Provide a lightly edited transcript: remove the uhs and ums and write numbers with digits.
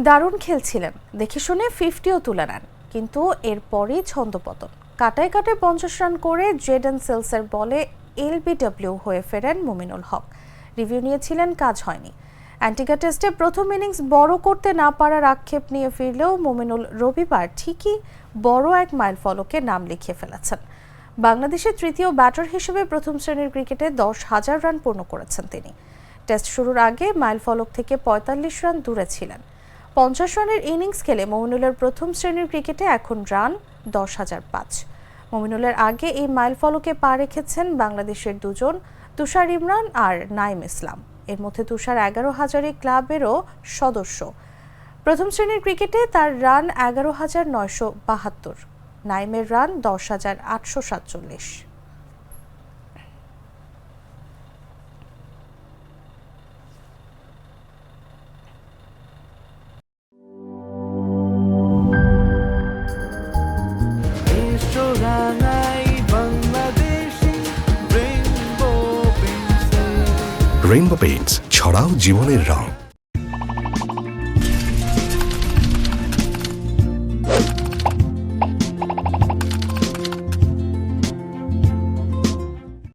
দারুণ খেলছিলেন, দেখে শুনে 50ও তুলে নেন, কিন্তু এরপরই ছন্দপতন। কাটায় কাটায় 50 রান করে জেডেন সেলসের বলে এলবিডব্লিউ হয়ে ফেরেন মুমিনুল হক। রিভিউ নিয়েছিলেন, কাজ হয়নি। অ্যান্টিগা টেস্টে প্রথম ইনিংস বড় করতে না পারার আক্ষেপ নিয়ে ফিরলেও মুমিনুল রবিবার ঠিকই বড় এক মাইলফলকে নাম লিখিয়ে ফেলেছেন। বাংলাদেশের তৃতীয় ব্যাটার হিসেবে প্রথম শ্রেণীর ক্রিকেটে 10,000 রান পূর্ণ করেছেন তিনি। টেস্ট শুরুর আগে মাইলফলক থেকে 45 রান দূরে ছিলেন। 50 রানের ইনিংস খেলে মুমিনুলের প্রথম শ্রেণীর ক্রিকেটে এখন রান 10,005। মুমিনুলের আগে এই মাইলফলকে পা রেখেছেন বাংলাদেশের দুজন, তুষার ইমরান আর নাইম ইসলাম। এর মধ্যে তুষার 11,000 ক্লাবেরও সদস্য। প্রথম শ্রেণীর ক্রিকেটে তার রান 11,972, নাইমের রান 10,847। রেইনবো পেইন্টস, ছড়াও জীবনের রং।